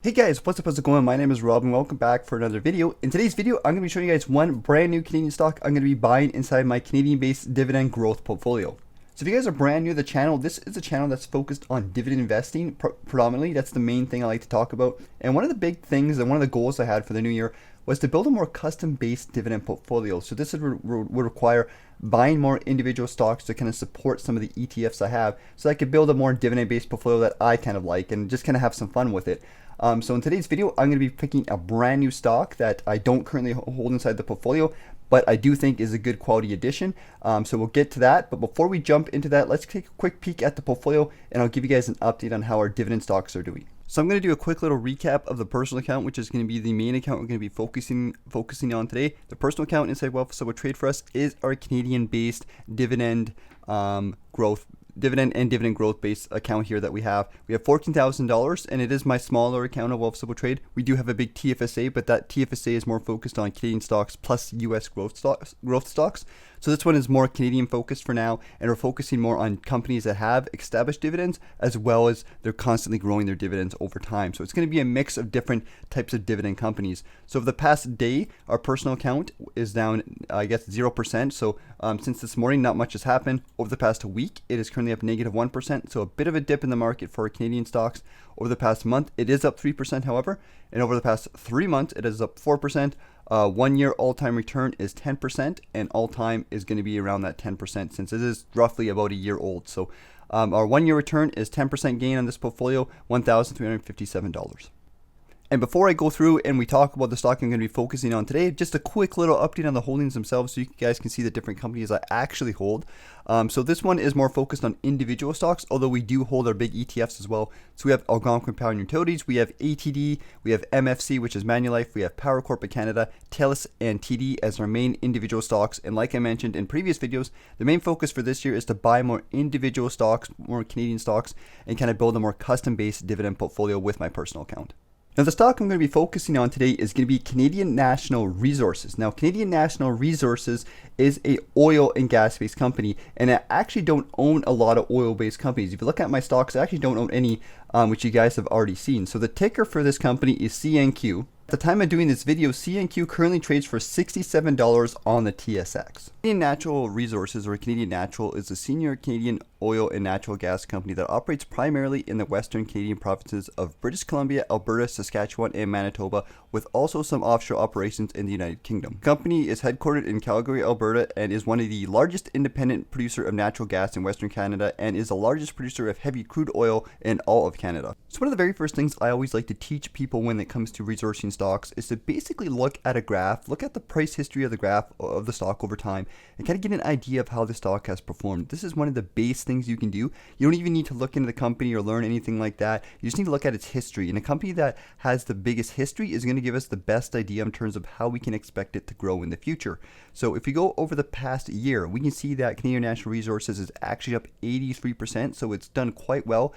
Hey guys, what's up, how's it going? My name is Rob and welcome back for another video. In today's video, I'm going to be showing you guys one brand new Canadian stock I'm going to be buying inside my Canadian-based dividend growth portfolio. So if you guys are brand new to the channel, this is a channel that's focused on dividend investing predominantly. That's the main thing I like to talk about. And one of the big things and one of the goals I had for the new year was to build a more custom-based dividend portfolio. So this would require buying more individual stocks to kind of support some of the ETFs I have so I could build a more dividend-based portfolio that I kind of like and just kind of have some fun with it. So in today's video, I'm going to be picking a brand new stock that I don't currently hold inside the portfolio, but I do think is a good quality addition. So we'll get to that. But before we jump into that, let's take a quick peek at the portfolio and I'll give you guys an update on how our dividend stocks are doing. So I'm going to do a quick little recap of the personal account, which is going to be the main account we're going to be focusing on today. The personal account inside Wealth So Trade for us is our Canadian-based dividend growth dividend and dividend growth based account here that we have. We have $14,000 and it is my smaller account of Wealth Simple Trade. We do have a big TFSA, but that TFSA is more focused on Canadian stocks plus US growth stocks. So this one is more Canadian focused for now, and we're focusing more on companies that have established dividends as well as they're constantly growing their dividends over time. So it's going to be a mix of different types of dividend companies. So for the past day, our personal account is down, I guess, 0%. So since this morning, not much has happened. Over the past week, it is currently up negative 1%. So a bit of a dip in the market for Canadian stocks. Over the past month, it is up 3%, however, and over the past 3 months, it is up 4%. 1 year all-time return is 10%, and all-time is going to be around that 10% since it is roughly about a year old. So our 1 year return is 10% gain on this portfolio, $1,357. And before I go through and we talk about the stock I'm going to be focusing on today, just a quick little update on the holdings themselves so you guys can see the different companies I actually hold. So this one is more focused on individual stocks, although we do hold our big ETFs as well. So we have Algonquin Power and Utilities, we have ATD, we have MFC, which is Manulife, we have Power Corp of Canada, TELUS, and TD as our main individual stocks. And like I mentioned in previous videos, the main focus for this year is to buy more individual stocks, more Canadian stocks, and kind of build a more custom-based dividend portfolio with my personal account. Now the stock I'm going to be focusing on today is going to be Canadian National Resources. Now Canadian National Resources is a oil and gas based company, and I actually don't own a lot of oil based companies. If you look at my stocks, I actually don't own any, which you guys have already seen. So the ticker for this company is CNQ. At the time of doing this video, CNQ currently trades for $67 on the TSX. Canadian Natural Resources, or Canadian Natural, is a senior Canadian oil and natural gas company that operates primarily in the western Canadian provinces of British Columbia, Alberta, Saskatchewan, and Manitoba, with also some offshore operations in the United Kingdom. The company is headquartered in Calgary, Alberta, and is one of the largest independent producer of natural gas in Western Canada, and is the largest producer of heavy crude oil in all of Canada. So one of the very first things I always like to teach people when it comes to resourcing stocks is to basically look at a graph, look at the price history of the graph of the stock over time, and kind of get an idea of how the stock has performed. This is one of the base things you can do. You don't even need to look into the company or learn anything like that. You just need to look at its history. And a company that has the biggest history is going to give us the best idea in terms of how we can expect it to grow in the future. So if we go over the past year, we can see that Canadian Natural Resources is actually up 83%. So it's done quite well.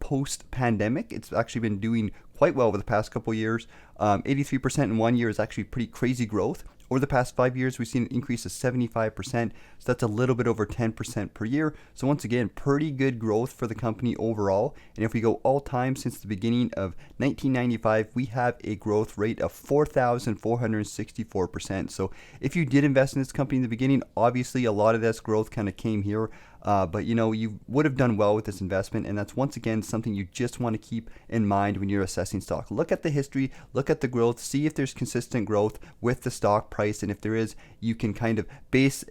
Post-pandemic, it's actually been doing quite well over the past couple of years. 83% in 1 year is actually pretty crazy growth. Over the past 5 years, we've seen an increase of 75%, so that's a little bit over 10% per year. So once again, pretty good growth for the company overall. And if we go all time since the beginning of 1995, we have a growth rate of 4,464%. So if you did invest in this company in the beginning, obviously a lot of this growth kind of came here. But you know, you would have done well with this investment, and that's once again something you just want to keep in mind when you're assessing stock. Look at the history, look at the growth, see if there's consistent growth with the stock price, and if there is, you can kind of base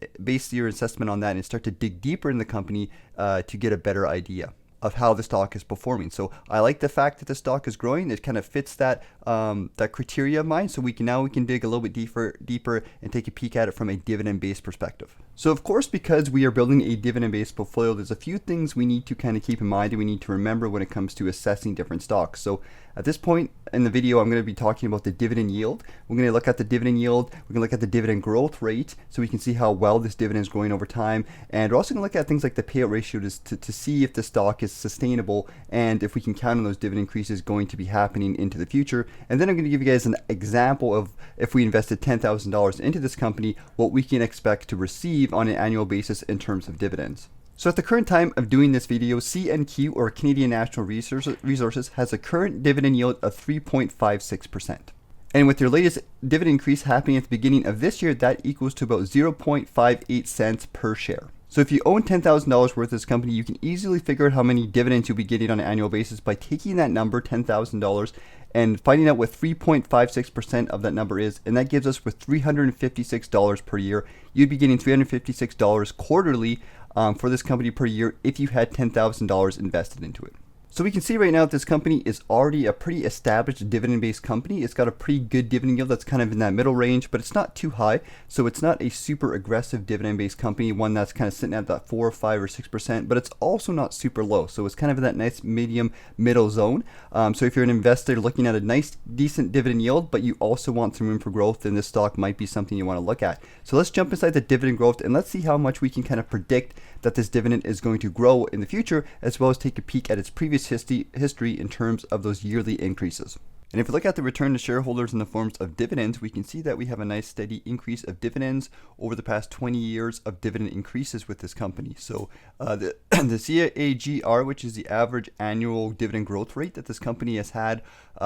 your assessment on that and start to dig deeper in the company to get a better idea of how the stock is performing. So I like the fact that the stock is growing. It kind of fits that criteria of mine. So we can dig a little bit deeper and take a peek at it from a dividend-based perspective. So of course, because we are building a dividend-based portfolio, there's a few things we need to kind of keep in mind and we need to remember when it comes to assessing different stocks. So at this point in the video, I'm going to be talking about the dividend yield. We're going to look at the dividend yield. We're going to look at the dividend growth rate so we can see how well this dividend is growing over time. And we're also going to look at things like the payout ratio to see if the stock is sustainable and if we can count on those dividend increases going to be happening into the future. And then I'm going to give you guys an example of if we invested $10,000 into this company, what we can expect to receive on an annual basis in terms of dividends. So at the current time of doing this video, CNQ, or Canadian Natural Resources, has a current dividend yield of 3.56%. And with their latest dividend increase happening at the beginning of this year, that equals to about 0.58 cents per share. So if you own $10,000 worth of this company, you can easily figure out how many dividends you'll be getting on an annual basis by taking that number, $10,000, and finding out what 3.56% of that number is, and that gives us with $356 per year. You'd be getting $356 quarterly for this company per year if you had $10,000 invested into it. So we can see right now that this company is already a pretty established dividend-based company. It's got a pretty good dividend yield that's kind of in that middle range, but it's not too high. So it's not a super aggressive dividend-based company, one that's kind of sitting at that 4 or 5 or 6%, but it's also not super low. So it's kind of in that nice medium middle zone. So if you're an investor looking at a nice, decent dividend yield, but you also want some room for growth, then this stock might be something you want to look at. So let's jump inside the dividend growth and let's see how much we can kind of predict that this dividend is going to grow in the future, as well as take a peek at its previous history in terms of those yearly increases. And if we look at the return to shareholders in the forms of dividends, we can see that we have a nice steady increase of dividends over the past 20 years of dividend increases with this company. So the CAGR, which is the average annual dividend growth rate that this company has had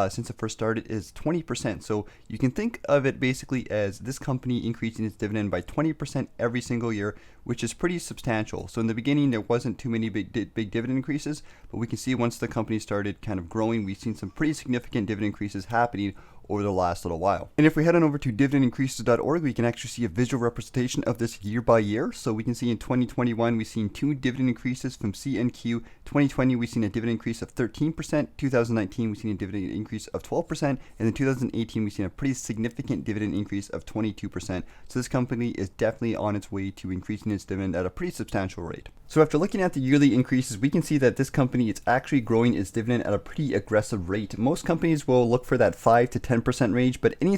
since it first started, is 20%. So you can think of it basically as this company increasing its dividend by 20% every single year, which is pretty substantial. So in the beginning, there wasn't too many big dividend increases, but we can see once the company started kind of growing, we've seen some pretty significant dividend increases happening over the last little while. And if we head on over to dividendincreases.org, we can actually see a visual representation of this year by year. So we can see in 2021, we've seen 2 dividend increases from CNQ. 2020, we've seen a dividend increase of 13%. 2019, we've seen a dividend increase of 12%. And in 2018, we've seen a pretty significant dividend increase of 22%. So this company is definitely on its way to increasing its dividend at a pretty substantial rate. So after looking at the yearly increases, we can see that this company is actually growing its dividend at a pretty aggressive rate. Most companies will look for that 5 to 10% range, but any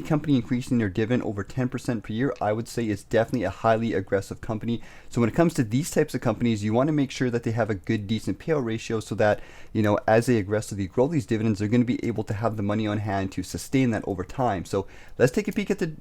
company increasing their dividend over 10% per year, I would say is definitely a highly aggressive company. So when it comes to these types of companies, you want to make sure that they have a good, decent payout ratio so that, as they aggressively grow these dividends, they're going to be able to have the money on hand to sustain that over time. So let's take a peek at the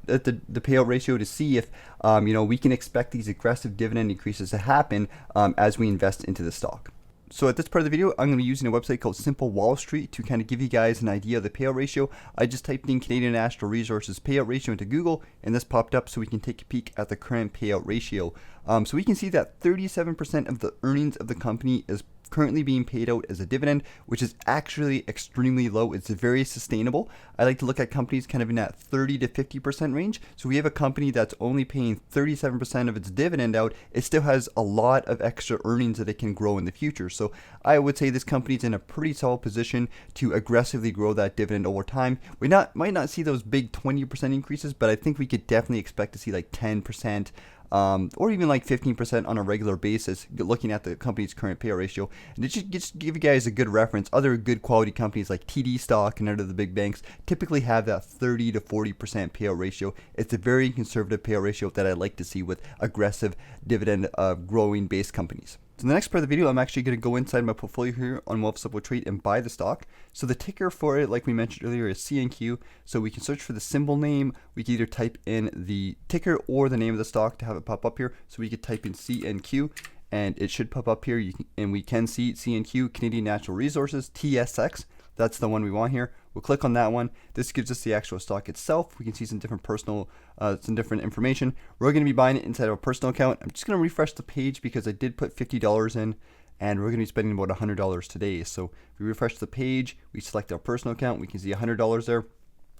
payout ratio to see if, we can expect these aggressive dividend increases to happen as we invest into the stock. So at this part of the video, I'm going to be using a website called Simple Wall Street to kind of give you guys an idea of the payout ratio. I just typed in Canadian Natural Resources payout ratio into Google, and this popped up so we can take a peek at the current payout ratio. So we can see that 37% of the earnings of the company is currently being paid out as a dividend, which is actually extremely low. It's very sustainable. I like to look at companies kind of in that 30 to 50% range. So we have a company that's only paying 37% of its dividend out. It still has a lot of extra earnings that it can grow in the future. So I would say this company's in a pretty solid position to aggressively grow that dividend over time. We might not see those big 20% increases, but I think we could definitely expect to see like 10%. Or even like 15% on a regular basis, looking at the company's current payout ratio. And just to give you guys a good reference, other good quality companies like TD stock and other the big banks typically have that 30 to 40% payout ratio. It's a very conservative payout ratio that I like to see with aggressive dividend growing based companies. So in the next part of the video, I'm actually going to go inside my portfolio here on Wealthsimple Trade and buy the stock. So the ticker for it, like we mentioned earlier, is CNQ. So we can search for the symbol name. We can either type in the ticker or the name of the stock to have it pop up here. So we could type in CNQ and it should pop up here. And we can see CNQ, Canadian Natural Resources, TSX. That's the one we want here. We'll click on that one. This gives us the actual stock itself. We can see some different some different information. We're going to be buying it inside of a personal account. I'm just going to refresh the page because I did put $50 in, and we're going to be spending about $100 today. So if we refresh the page, we select our personal account, we can see $100 there.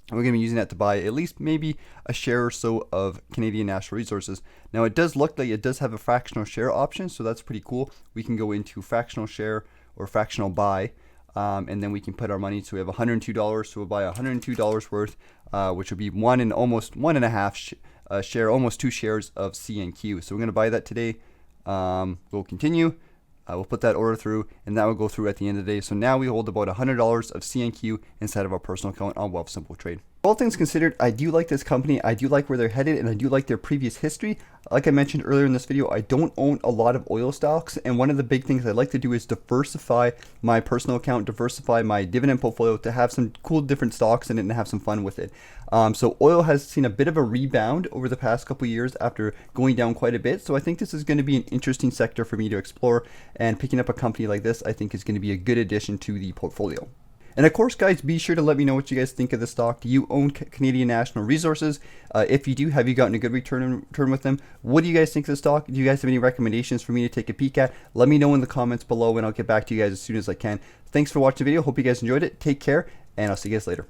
And we're going to be using that to buy at least maybe a share or so of Canadian Natural Resources. Now it does look like it does have a fractional share option, so that's pretty cool. We can go into fractional share or fractional buy. And then we can put our money. So we have $102, so we'll buy $102 worth, which would be almost 1.5 share, almost 2 shares of CNQ. So we're going to buy that today. We'll continue. We'll put that order through, and that will go through at the end of the day. So now we hold about $100 of CNQ inside of our personal account on Wealthsimple Trade. All things considered, I do like this company, I do like where they're headed, and I do like their previous history. Like I mentioned earlier in this video, I don't own a lot of oil stocks, and one of the big things I like to do is diversify my personal account, diversify my dividend portfolio to have some cool different stocks in it and have some fun with it. So oil has seen a bit of a rebound over the past couple years after going down quite a bit, so I think this is going to be an interesting sector for me to explore, and picking up a company like this I think is going to be a good addition to the portfolio. And of course, guys, be sure to let me know what you guys think of the stock. Do you own Canadian National Resources? If you do, have you gotten a good return with them? What do you guys think of the stock? Do you guys have any recommendations for me to take a peek at? Let me know in the comments below, and I'll get back to you guys as soon as I can. Thanks for watching the video. Hope you guys enjoyed it. Take care, and I'll see you guys later.